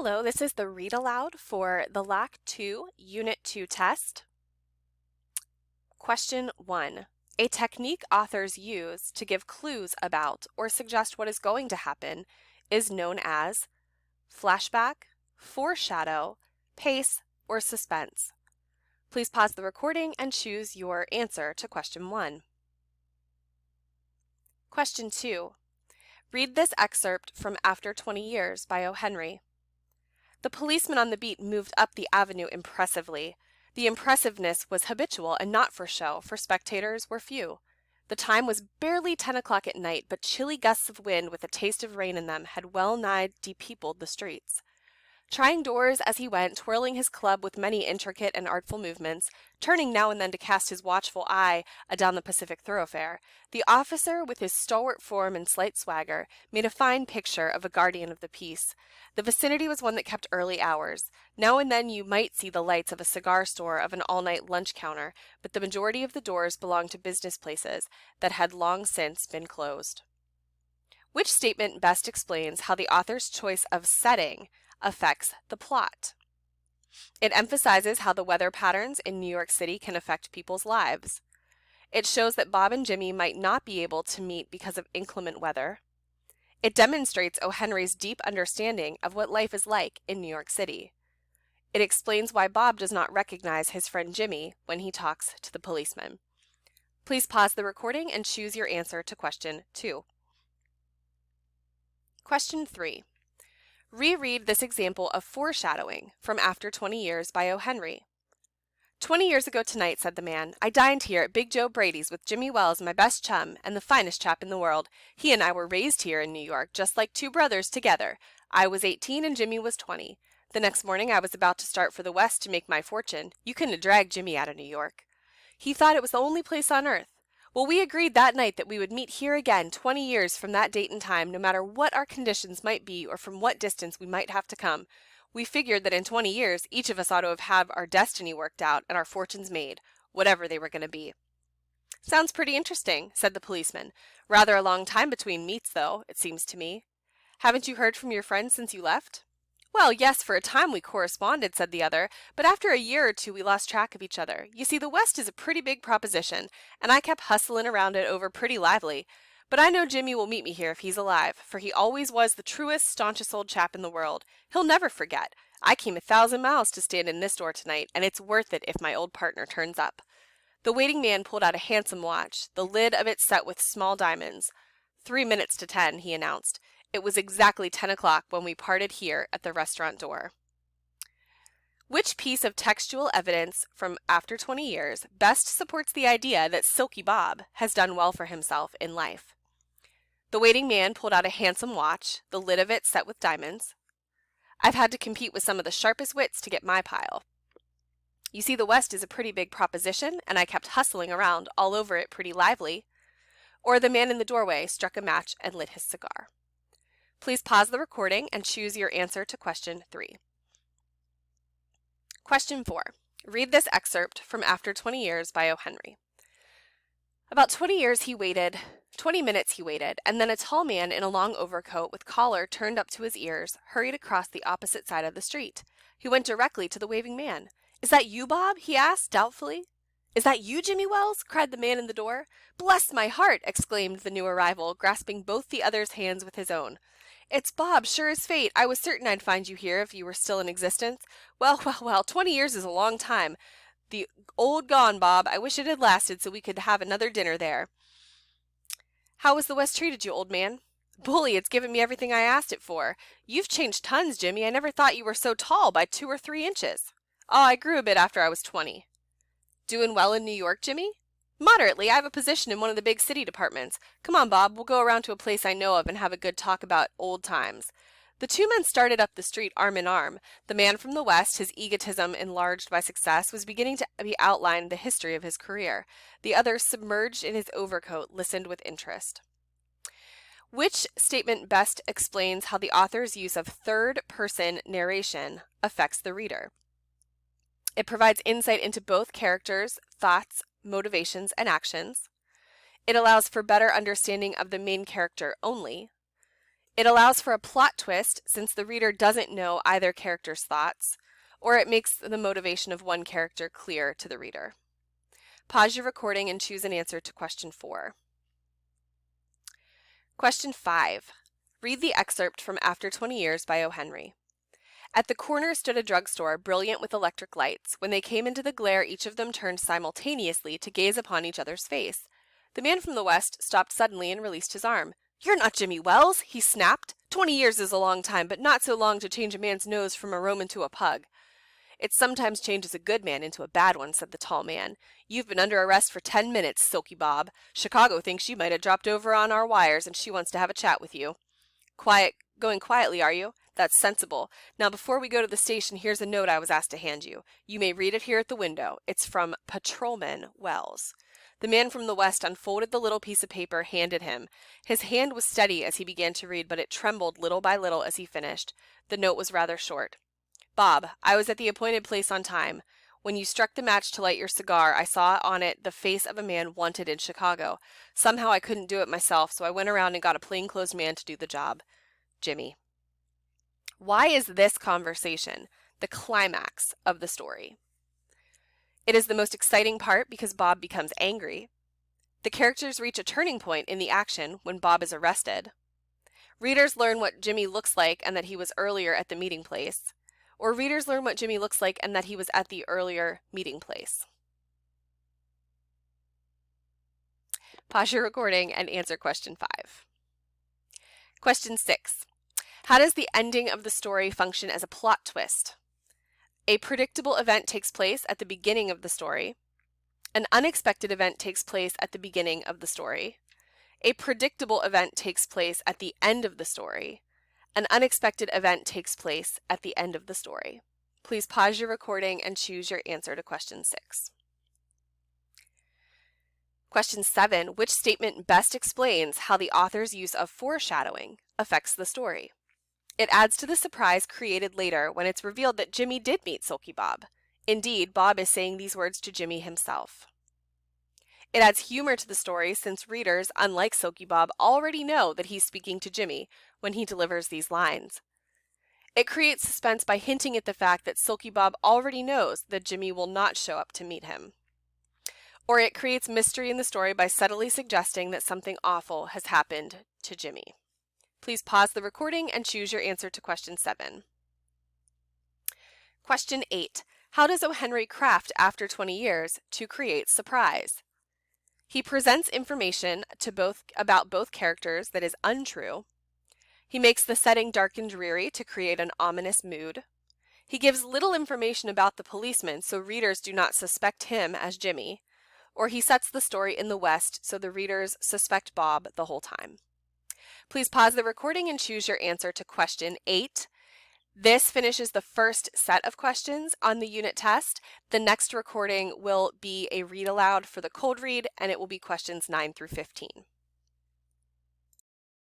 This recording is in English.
Hello, this is the read aloud for the LAC 2 Unit 2 test. Question 1. A technique authors use to give clues about or suggest what is going to happen is known as flashback, foreshadow, pace, or suspense. Please pause the recording and choose your answer to question 1. Question 2. Read this excerpt from After 20 Years by O. Henry. The policeman on the beat moved up the avenue impressively. The impressiveness was habitual and not for show, for spectators were few. The time was barely 10 o'clock at night, but chilly gusts of wind with a taste of rain in them had well nigh depeopled the streets. Trying doors as he went, twirling his club with many intricate and artful movements, turning now and then to cast his watchful eye adown the Pacific thoroughfare, the officer, with his stalwart form and slight swagger, made a fine picture of a guardian of the peace. The vicinity was one that kept early hours. Now and then you might see the lights of a cigar store, of an all-night lunch counter, but the majority of the doors belonged to business places that had long since been closed. Which statement best explains how the author's choice of setting affects the plot? It emphasizes how the weather patterns in New York City can affect people's lives. It shows that Bob and Jimmy might not be able to meet because of inclement weather. It demonstrates O. Henry's deep understanding of what life is like in New York City. It explains why Bob does not recognize his friend Jimmy when he talks to the policeman. Please pause the recording and choose your answer to question 2. Question 3. Reread this example of foreshadowing from After 20 Years by O. Henry. 20 years ago tonight, said the man, I dined here at Big Joe Brady's with Jimmy Wells, my best chum, and the finest chap in the world. He and I were raised here in New York, just like two brothers together. I was 18 and Jimmy was 20. The next morning I was about to start for the West to make my fortune. You couldn't have dragged Jimmy out of New York. He thought it was the only place on earth. Well, we agreed that night that we would meet here again 20 years from that date and time, no matter what our conditions might be or from what distance we might have to come. We figured that in 20 years, each of us ought to have had our destiny worked out and our fortunes made, whatever they were going to be. Sounds pretty interesting, said the policeman. Rather a long time between meets, though, it seems to me. Haven't you heard from your friends since you left? Well, yes, for a time we corresponded, said the other, but after a year or two we lost track of each other. You see, the West is a pretty big proposition, and I kept hustling around it over pretty lively. But I know Jimmy will meet me here if he's alive, for he always was the truest, staunchest old chap in the world. He'll never forget. I came 1,000 miles to stand in this door tonight, and it's worth it if my old partner turns up. The waiting man pulled out a handsome watch, the lid of it set with small diamonds. 3 minutes to 10, he announced. It was exactly 10 o'clock when we parted here at the restaurant door. Which piece of textual evidence from After 20 Years best supports the idea that Silky Bob has done well for himself in life? The waiting man pulled out a handsome watch, the lid of it set with diamonds. I've had to compete with some of the sharpest wits to get my pile. You see, the West is a pretty big proposition, and I kept hustling around all over it pretty lively. Or the man in the doorway struck a match and lit his cigar. Please pause the recording and choose your answer to question 3. Question 4. Read this excerpt from After 20 Years by O. Henry. About 20 minutes he waited, and then a tall man in a long overcoat with collar turned up to his ears hurried across the opposite side of the street. He went directly to the waving man. Is that you, Bob? He asked doubtfully. Is that you, Jimmy Wells? Cried the man in the door. Bless my heart! Exclaimed the new arrival, grasping both the other's hands with his own. It's Bob, sure as fate. I was certain I'd find you here if you were still in existence. Well, 20 years is a long time. The old gone, Bob. I wish it had lasted so we could have another dinner there. How has the West treated you, old man? Bully, it's given me everything I asked it for. You've changed tons, Jimmy. I never thought you were so tall by 2 or 3 inches. Oh, I grew a bit after I was 20. Doing well in New York, Jimmy? Moderately. I have a position in one of the big city departments. Come on, Bob, we'll go around to a place I know of and have a good talk about old times. The two men started up the street arm in arm. The man from the West, his egotism enlarged by success, was beginning to be outlined the history of his career. The other, submerged in his overcoat, listened with interest. Which statement best explains how the author's use of third-person narration affects the reader? It provides insight into both characters' thoughts, motivations, and actions. It allows for better understanding of the main character only. It allows for a plot twist since the reader doesn't know either character's thoughts, or it makes the motivation of one character clear to the reader. Pause your recording and choose an answer to question 4. Question 5. Read the excerpt from After 20 Years by O. Henry. At the corner stood a drugstore brilliant with electric lights. When they came into the glare, each of them turned simultaneously to gaze upon each other's face. The man from the west stopped suddenly and released his arm. "You're not Jimmy Wells," he snapped. 20 years is a long time, but not so long to change a man's nose from a Roman to a pug." "It sometimes changes a good man into a bad one," said the tall man. "You've been under arrest for 10 minutes, Silky Bob. Chicago thinks you might have dropped over on our wires, and she wants to have a chat with you." Going quietly, are you? That's sensible. Now, before we go to the station, here's a note I was asked to hand you. You may read it here at the window. It's from Patrolman Wells." The man from the west unfolded the little piece of paper handed him. His hand was steady as he began to read, but it trembled little by little as he finished. The note was rather short. "Bob, I was at the appointed place on time. When you struck the match to light your cigar, I saw on it the face of a man wanted in Chicago. Somehow I couldn't do it myself, so I went around and got a plainclothes man to do the job. Jimmy." Why is this conversation the climax of the story? It is the most exciting part because Bob becomes angry. The characters reach a turning point in the action when Bob is arrested. Readers learn what Jimmy looks like and that he was earlier at the meeting place. Or readers learn what Jimmy looks like and that he was at the earlier meeting place. Pause your recording and answer question 5. Question 6. How does the ending of the story function as a plot twist? A predictable event takes place at the beginning of the story. An unexpected event takes place at the beginning of the story. A predictable event takes place at the end of the story. An unexpected event takes place at the end of the story. Please pause your recording and choose your answer to question 6. Question 7. Which statement best explains how the author's use of foreshadowing affects the story? It adds to the surprise created later when it's revealed that Jimmy did meet Silky Bob. Indeed, Bob is saying these words to Jimmy himself. It adds humor to the story since readers, unlike Silky Bob, already know that he's speaking to Jimmy when he delivers these lines. It creates suspense by hinting at the fact that Silky Bob already knows that Jimmy will not show up to meet him. Or it creates mystery in the story by subtly suggesting that something awful has happened to Jimmy. Please pause the recording and choose your answer to question 7. Question 8. How does O. Henry craft After 20 Years to create surprise? He presents information about both characters that is untrue. He makes the setting dark and dreary to create an ominous mood. He gives little information about the policeman so readers do not suspect him as Jimmy. Or he sets the story in the West so the readers suspect Bob the whole time. Please pause the recording and choose your answer to question 8. This finishes the first set of questions on the unit test. The next recording will be a read aloud for the cold read, and it will be questions 9 through 15.